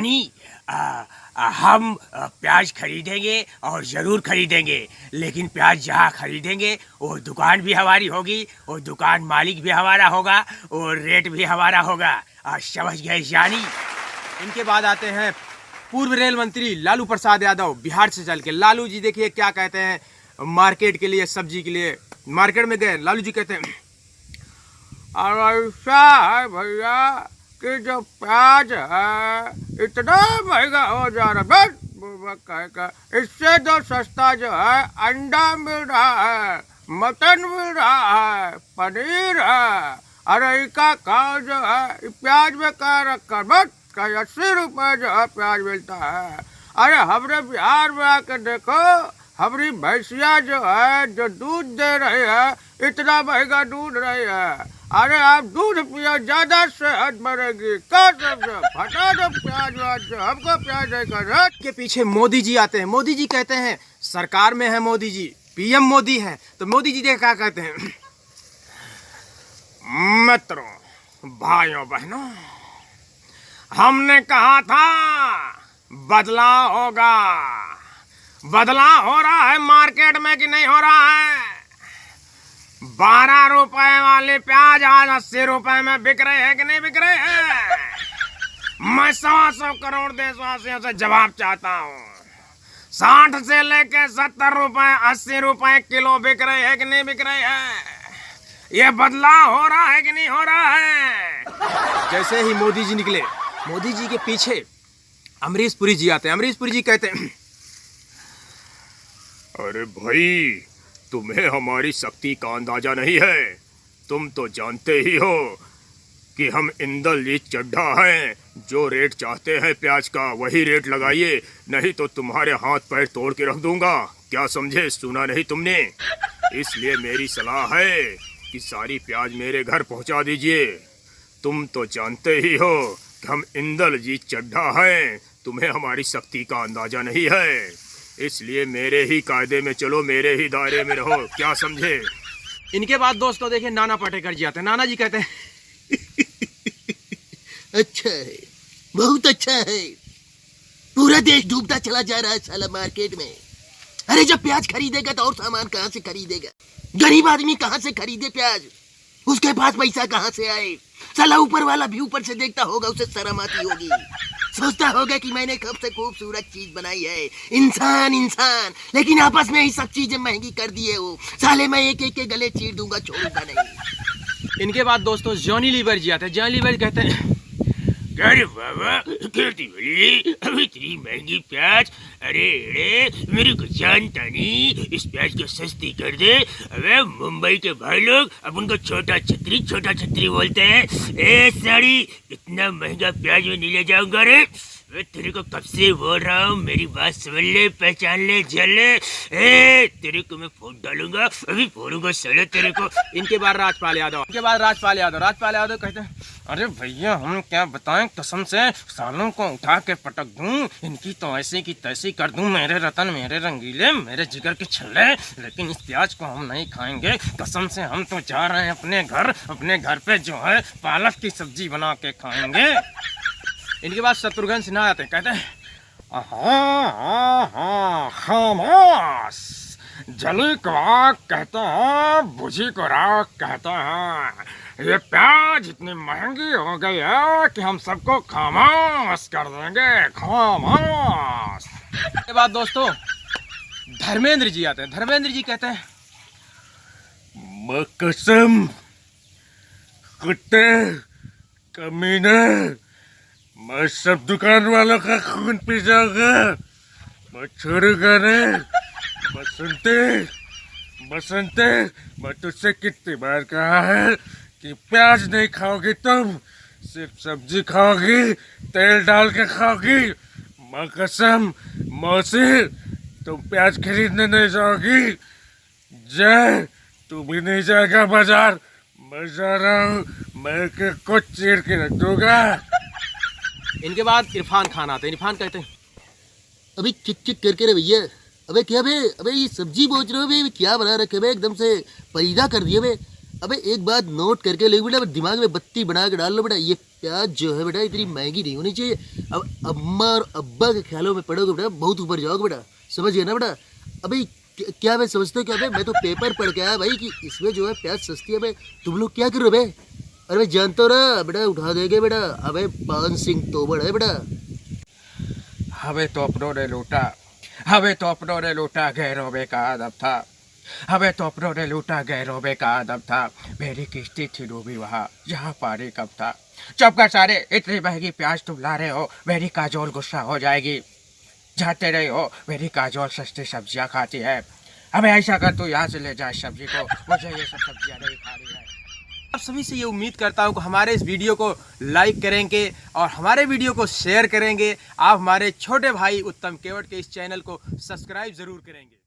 नहीं, हम प्याज खरीदेंगे और ज़रूर खरीदेंगे, लेकिन प्याज जहाँ खरीदेंगे वो दुकान भी हमारी होगी, वो दुकान मालिक भी हमारा होगा और रेट भी हमारा होगा। समझ गए जानी। इनके बाद आते हैं पूर्व रेल मंत्री लालू प्रसाद यादव, बिहार से चल के। लालू जी देखिए क्या कहते हैं, मार्केट के लिए, सब्जी के लिए मार्केट में गए। लालू जी कहते हैं ऐसा है भैया कि जो प्याज है इतना महंगा हो जा रहा है, इससे जो सस्ता जो है अंडा मिल रहा है, मटन मिल रहा है, पनीर है। अरे इसका खाओ जो है प्याज में क्या रखा, बस 80 रुपए जो है प्याज मिलता है। अरे हमरे बिहार में आके देखो, हमारी भैंसिया जो है जो दूध दे रही है इतना महंगा दूध रही है। अरे आप दूध पियो, ज्यादा सेहत बढ़ेगी। क्या समझो, हटा दो प्याज व्याज, हमको प्याज नहीं कर। के पीछे मोदी जी आते हैं। मोदी जी कहते हैं सरकार में है मोदी जी, पीएम मोदी है। तो मोदी जी क्या कहते हैं, मित्रों भाइयों बहनों, हमने कहा था बदलाव होगा। बदलाव हो रहा है मार्केट में कि नहीं हो रहा है? 12 रुपए वाले प्याज आज 80 रुपए में बिक रहे हैं कि नहीं बिक रहे हैं? मैं 100 करोड़ देशवासियों से जवाब चाहता हूँ। 60 से लेके 70 रुपए 80 रुपए किलो बिक रहे हैं कि नहीं बिक रहे हैं? ये बदलाव हो रहा है कि नहीं हो रहा है? जैसे ही मोदी जी निकले, मोदी जी के पीछे अमरीश पुरी जी आते हैं। अमरीश पुरी जी कहते हैं अरे भाई, तुम्हें हमारी शक्ति का अंदाजा नहीं है। तुम तो जानते ही हो कि हम इंद्रजीत चड्ढा हैं। जो रेट चाहते हैं प्याज का वही रेट लगाइए, नहीं तो तुम्हारे हाथ पैर तोड़ के रख दूंगा। क्या समझे, सुना नहीं तुमने? इसलिए मेरी सलाह है कि सारी प्याज मेरे घर पहुंचा दीजिए। तुम तो जानते ही हो कि हम इंद्रजीत चड्ढा हैं। तुम्हें हमारी शक्ति का अंदाजा नहीं है, इसलिए मेरे ही कायदे में चलो, मेरे ही दायरे में रहो। क्या समझे? इनके बाद दोस्तों देखिए नाना पाटेकर जी आते हैं। नाना जी कहते हैं अच्छा है, बहुत अच्छा है। पूरा देश डूबता चला जा रहा है साला मार्केट में। अरे जब प्याज खरीदेगा तो और सामान कहाँ से खरीदेगा? गरीब आदमी कहाँ से खरीदे प्याज? उसके पास पैसा कहाँ से आए? साला ऊपर वाला भी ऊपर से देखता होगा, उसे शर्म आती होगी, सोचता होगा कि मैंने कब से खूबसूरत चीज बनाई है। इंसान इंसान, लेकिन आपस में ही सब चीजें महंगी कर दिए हो। साले मैं एक एक के गले चीर दूंगा, छोड़ूंगा नहीं। इनके बाद दोस्तों जॉनी लीवर जी आते हैं। जॉनी लीवर कहते हैं अरे बाबा, खेती बोली अब इतनी महंगी प्याज, अरे मेरे को जानता नहीं, इस प्याज को सस्ती कर दे। अबे मुंबई के भाई लोग अब उनको छोटा छतरी बोलते हैं। ए साड़ी, इतना महंगा प्याज में नहीं ले जाऊंगा रे। मैं तेरे को कब से बोल रहा हूँ, मेरी बात समझ ले, पहचान ले, जल ले। तेरे को मैं फोन डालूंगा, अभी फोड़ूंगा साले तेरे को। इनके बाद राजपाल यादव। राजपाल यादव कहते हैं अरे भैया हम क्या बताएं, कसम से सालों को उठा के पटक दूं, इनकी तो ऐसे की तैसी कर दूं, मेरे रतन, मेरे रंगीले, मेरे जिगर के छल्ले। लेकिन इस प्याज को हम नहीं खाएंगे, कसम से हम तो जा रहे हैं अपने घर पे जो है पालक की सब्जी बना के खाएंगे। इनके बाद शत्रुघ्न सिन्हा आते हैं। कहते हैं खामोश, जली को आग कहते हैं, बुझी को राख कहते हैं। ये प्याज इतनी महंगी हो गई है कि हम सबको खामोश कर देंगे, खामोश। इसके बाद दोस्तों धर्मेंद्र जी आते हैं। धर्मेंद्र जी कहते हैं कसम, कुत्ते, कमीने, मैं सब दुकान वालों का खून पी जाऊंगा। मैं छोड़ूंगा नहीं। बसंते, मैं तुझसे कितनी बार कहा है कि प्याज नहीं खाओगी, तुम सिर्फ सब्जी खाओगी, तेल डाल के खाओगी। मैं कसम, मौसी तुम प्याज खरीदने नहीं जाओगी। जय, तू भी नहीं जाएगा बाजार। मैं जा रहा हूँ, मैं के कुछ चीर के रख दूंगा। इनके बाद इरफान खान आते हैं। इरफान कहते हैं अभी चिक चिक करके रे भैया, अबे क्या बे, अबे ये सब्जी बेच रहे हो बे, क्या बना रखे बे, एकदम से पैदा कर दिए बे। अबे एक बात नोट करके ले बेटा, दिमाग में बत्ती बना के डाल लो बेटा। ये प्याज जो है बेटा इतनी महंगी नहीं होनी चाहिए। अब अम्मा और अब्बा के ख्यालों में पड़ोगे बेटा, बहुत ऊपर जाओगे बेटा, समझ गए ना बेटा। अबे क्या मैं समझते हो क्या? मैं तो पेपर पढ़ के आया भाई कि इसमें जो है प्याज सस्ती है। भाई तुम लोग क्या कर रहे हो बे? अरे मैं जानता हूँ ना बेटा, उठा देंगे बेटा। अबे पान सिंह तोमर है बेटा। हमें तो अपनों ने लूटा, हमें तो अपनों ने लूटा, गैरों में का अदब था। हमें तो अपनों ने लूटा, गैरों में का अदब था। मेरी किश्ती थी डूबी वहाँ जहाँ पानी कब था। चुप कर सारे, इतनी महंगी प्याज तुम ला रहे हो, मेरी काजोल गुस्सा हो जाएगी। जाते रहे हो, मेरी काजोल सस्ती सब्जियाँ खाती है। हमें ऐसा कर, तू यहाँ से ले जा इस सब्जी को, मुझे ये सब सब्जियाँ नहीं खानी है। आप सभी से ये उम्मीद करता हूँ कि हमारे इस वीडियो को लाइक करेंगे और हमारे वीडियो को शेयर करेंगे। आप हमारे छोटे भाई उत्तम केवट के इस चैनल को सब्सक्राइब ज़रूर करेंगे।